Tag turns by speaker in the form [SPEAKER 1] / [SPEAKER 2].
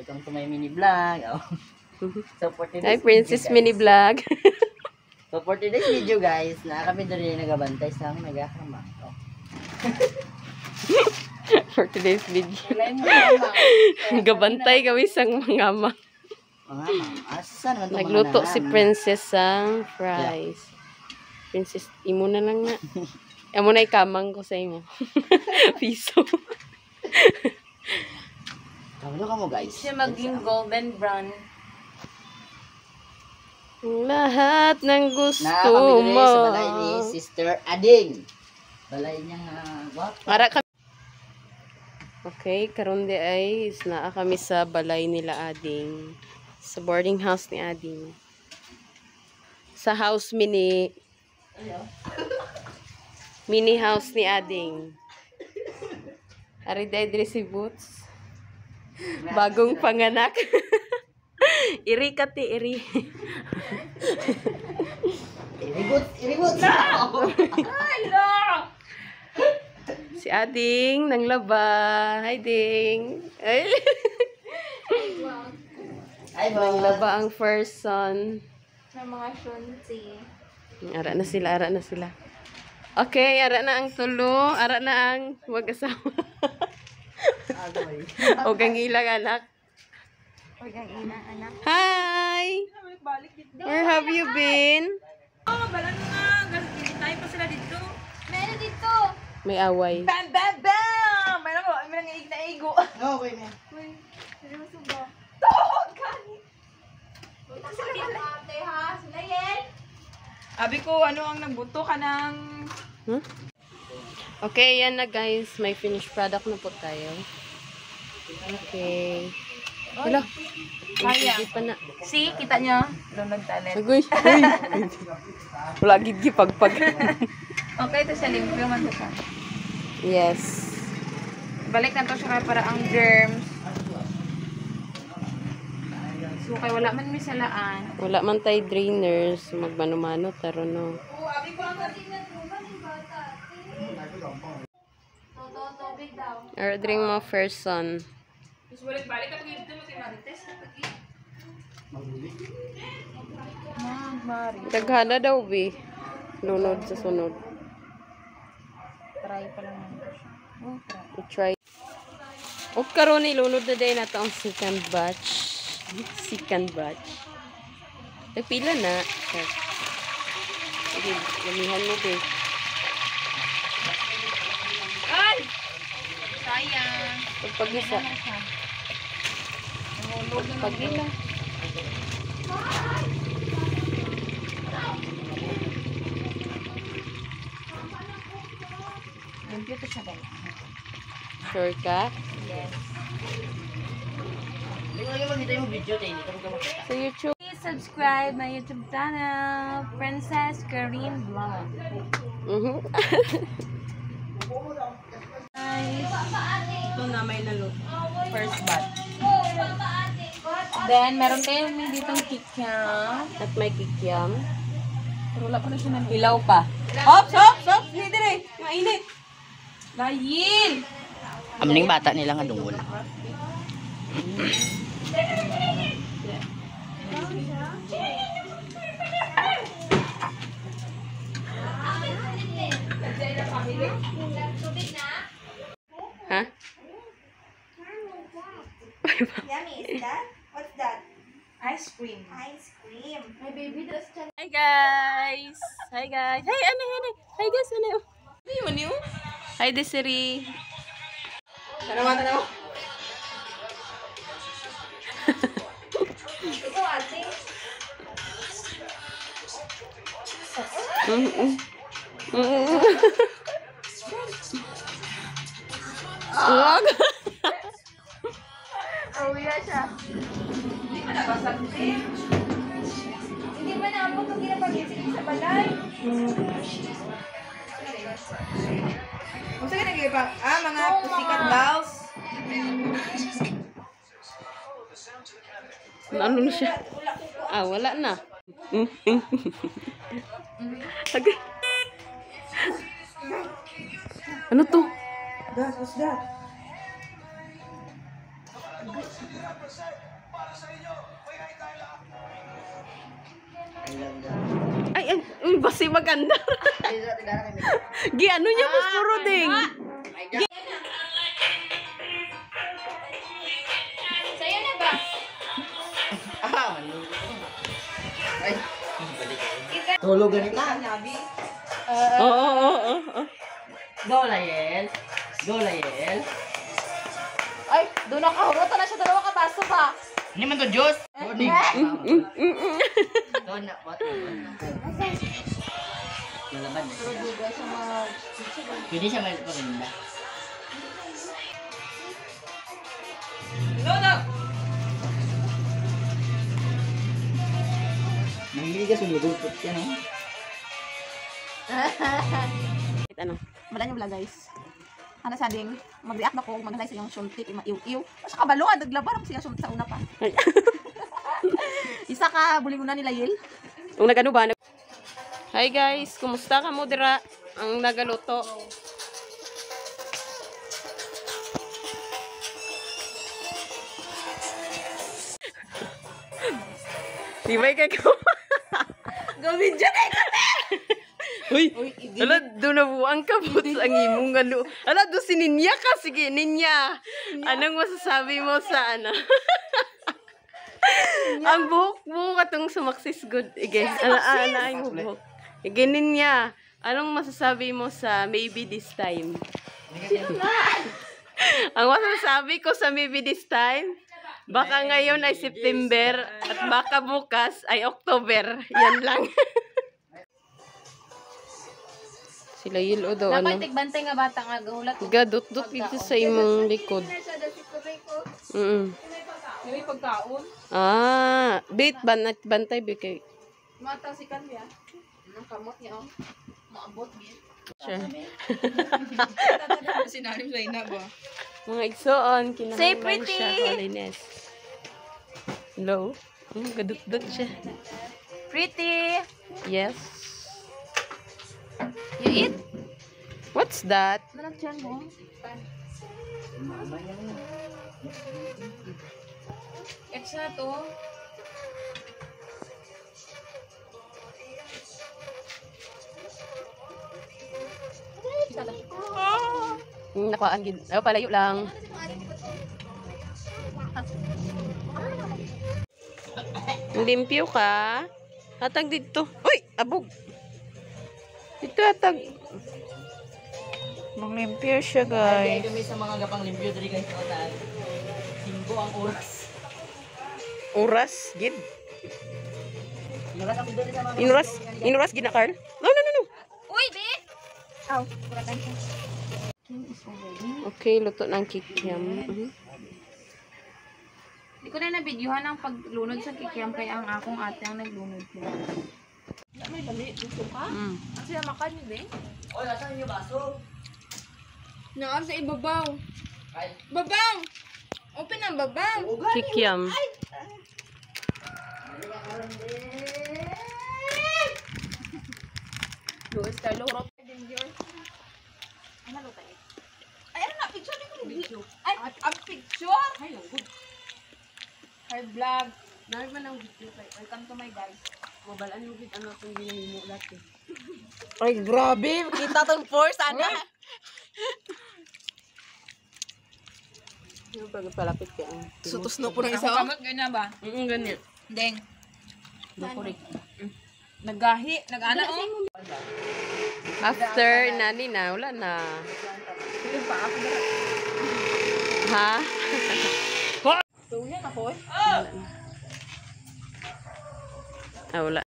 [SPEAKER 1] welcome to my mini vlog. Oh. So for today's
[SPEAKER 2] Hi, Princess
[SPEAKER 1] video,
[SPEAKER 2] Mini Vlog.
[SPEAKER 1] so for today's video guys, kami doon rin nagabantay sa nagahama. Oh.
[SPEAKER 2] For today's video. Gabantay kami sang mga ama. Nagluto si Princess sang fries. Princess, imo na lang na. Amo na ikamang ko sa imo. Piso.
[SPEAKER 1] Kamano ka mo guys?
[SPEAKER 3] Siya maging golden brown.
[SPEAKER 2] Lahat ng gusto mo.
[SPEAKER 1] Sa balay ni Sister Ading. Balay niya guwapo.
[SPEAKER 2] Para kami. Okay, karon di ay naa kami sa balay nila Ading. Sa boarding house ni Ading. Sa house mini house ni Ading. Ari dai si Boots. Bagong panganak. Iri kati, iri.
[SPEAKER 1] Iribot.
[SPEAKER 3] Hello!
[SPEAKER 2] Si Ading nang laba. Hi Ding. Ay. Nang laba ang first son.
[SPEAKER 3] Ng mga shunti.
[SPEAKER 2] Ara na sila. Okay, ara na ang tulo. Ara na ang mag-asawa. O kang ilang anak.
[SPEAKER 3] Huwag ang inang anak.
[SPEAKER 2] Hi! Where have you been?
[SPEAKER 3] Oh, balan na. Tayo pa sila dito. Meron dito.
[SPEAKER 2] May away.
[SPEAKER 3] Bam, bam, bam! Meron mo. Meron nga igna-igo.
[SPEAKER 1] Okay na.
[SPEAKER 3] Uy, seryoso ba? Tawag ka ni. Abi ko, ano ang nagbuto ka ng...
[SPEAKER 2] Huh? Okay, yan na guys. May finished product na po tayo. Okay. Hello.
[SPEAKER 3] Kaya.
[SPEAKER 2] Hindi pa na.
[SPEAKER 3] See, kita nyo? Lunod talent.
[SPEAKER 2] Agoy. Uy. Wala gigi pagpag.
[SPEAKER 3] Okay, ito siya. Limpyo man ito siya.
[SPEAKER 2] Yes.
[SPEAKER 3] Balik na to siya para ang germs. So, kaya wala man may salaan.
[SPEAKER 2] Wala man tayo drainers. Magmano-mano. Taro no. Ordering mo first son.
[SPEAKER 3] Tapos balik-balik kapag dito mag-imarites.
[SPEAKER 2] Daghana daw, be. Lunod sa sunod.
[SPEAKER 3] Try pa lang naman siya. Oh,
[SPEAKER 2] I-try.
[SPEAKER 3] try.
[SPEAKER 2] O karon ni lunod na din nato ang second batch. Nagpila na. Sige, gamihan mo, be.
[SPEAKER 3] Ay! Sayang.
[SPEAKER 2] Pagpag-isa. Pag-ila.
[SPEAKER 3] Limpyo to siya guys.
[SPEAKER 2] Sure ka?
[SPEAKER 3] Yes.
[SPEAKER 1] Hindi ko lagi makita yung video tayo. Hindi ko makita.
[SPEAKER 2] Sa YouTube.
[SPEAKER 3] Please subscribe my YouTube channel, Princess Karine Vlog.
[SPEAKER 2] Ito na may nalo.
[SPEAKER 3] First batch. Then, meron tayong may ditong kikyam.
[SPEAKER 2] At may kikiam.
[SPEAKER 3] Pero wala pa na siya ng
[SPEAKER 2] Hilaw pa. Stop! Hindi rin. Mainit.
[SPEAKER 3] Dahil!
[SPEAKER 1] Amning bata nila nga dungol.
[SPEAKER 2] Ha?
[SPEAKER 4] Yummy, is that? What's that?
[SPEAKER 3] Ice cream.
[SPEAKER 4] Ice cream. My baby does can.
[SPEAKER 2] Hi guys! Hi guys! Hi, ano? Hi guys, ano? Hi Desiree!
[SPEAKER 3] Tanawa.
[SPEAKER 4] Ikaw, ate.
[SPEAKER 2] Wag!
[SPEAKER 3] Uya siya. Hindi ka nabasag din.
[SPEAKER 4] Hindi ba naabot kung ginapag-isip sa balay?
[SPEAKER 3] Kung saan ka nag-iba? Mga Pussycat Dolls.
[SPEAKER 2] Ano na siya? Wala na. Okay. Ano to?
[SPEAKER 4] What's that?
[SPEAKER 1] I love that.
[SPEAKER 2] Ay, ay, uy, basi maganda.
[SPEAKER 1] Ay, dati dara kami.
[SPEAKER 2] Gi, ano niya, mas puro ding.
[SPEAKER 1] My God.
[SPEAKER 4] Sa'yo na ba?
[SPEAKER 1] Manulog. Ay, balik. Tulog ganit na.
[SPEAKER 2] Oo.
[SPEAKER 1] Go, Layel. Go, Layel.
[SPEAKER 3] Ay, doon nakahurot na siya. Dalawa ka baso ba?
[SPEAKER 1] Hindi man to Diyos. Doon na. What? Lalaban. Pwede siya may parinda.
[SPEAKER 3] No.
[SPEAKER 1] Nangili ka sumudupot yan, no?
[SPEAKER 2] Ano?
[SPEAKER 3] Wala niyo vlog guys. Ano sa ding mag-react na ko maghalay sa yung sultik imaiw-iw. Sa kabalo naglabar siya sultik sa una pa. Isa ka buling una nila Yel.
[SPEAKER 2] Kung nagano ba? Hi guys, kumusta ka mo dira? Ang nagaluto. Di ba ikaw?
[SPEAKER 3] Gawin dyan eh!
[SPEAKER 2] Uy, ala, doon na buwang kabot ang imong ano. Ala, doon si Ninya ka. Sige, Ninya. Anong masasabi mo sa ano? Ang buhok atong sumaksis good. Ige, ala, yung buhok. Ige, Ninya. Anong masasabi mo sa maybe this time? Ang masasabi ko sa maybe this time, baka ngayon ay September at baka bukas ay October. Yan lang. Sila yelo do ano.
[SPEAKER 4] Dapat tigbantay nga bata nga gahulat.
[SPEAKER 2] Gadot-dot dito sa imong likod.
[SPEAKER 3] May pagkaon.
[SPEAKER 2] Ah, bait bantay bi kay.
[SPEAKER 3] Mata si Kanya. Ang kamot niya oh. Maabot niya.
[SPEAKER 2] Sure.
[SPEAKER 3] Sinalim sa ina ba?
[SPEAKER 2] Mga igsoon
[SPEAKER 3] Say
[SPEAKER 2] kinahanglan
[SPEAKER 3] pretty!
[SPEAKER 2] siya holiness. Hello. Gadot-dot siya.
[SPEAKER 3] Pretty!
[SPEAKER 2] Yes.
[SPEAKER 3] You eat?
[SPEAKER 2] What's that?
[SPEAKER 3] Nalagyan mo. Extra to.
[SPEAKER 2] Nakuhaan gid. Oh, palayo lang. Limpyo ka. Hatag dito. Uy, abog. Dito hatag. Manglimpyo siya,
[SPEAKER 1] Ay,
[SPEAKER 2] guys.
[SPEAKER 1] kami sa mga gapang limpyo diri guys. Tinggo ang oras.
[SPEAKER 2] Oras, gid.
[SPEAKER 1] Oras kami diri sa mga
[SPEAKER 2] Inuras gid na, Carl. No.
[SPEAKER 4] Uy, be!
[SPEAKER 3] Aw, kuratan ko.
[SPEAKER 2] Okay, luto ng kikiam.
[SPEAKER 4] Di ko na nabidyohan ang paglunod sa kikiam kaya ang akong ate ang naglunod ko.
[SPEAKER 3] May dali. Gusto ka?
[SPEAKER 2] Mm.
[SPEAKER 3] Ang sila makan yun eh.
[SPEAKER 1] Oy, asan yung baso?
[SPEAKER 4] Naam sa ibabaw.
[SPEAKER 1] Ay,
[SPEAKER 4] Babaw! Open ang babaw!
[SPEAKER 2] Kikiam.
[SPEAKER 3] Luis Carlo Rot. Ay, ano na? Picture din ko video. Ay, ang picture? Ay, lang good. Hi, vlog. Dahil man ang video kay welcome to my guys.
[SPEAKER 2] Mabalaan mo gid ano tong ginahimo dati.
[SPEAKER 3] Ay, grabe. Kita tong force, ana.
[SPEAKER 2] Yung pagpalapit ka ang.
[SPEAKER 3] Sutos no po ng isa. Kamot ganyan ba?
[SPEAKER 2] Ganyan.
[SPEAKER 3] Deng.
[SPEAKER 2] Bukurik.
[SPEAKER 3] Nagahi. Nag-ana oh.
[SPEAKER 2] After nani na, wala na. Ha?
[SPEAKER 3] So, yan ako eh.
[SPEAKER 2] Ah, wala.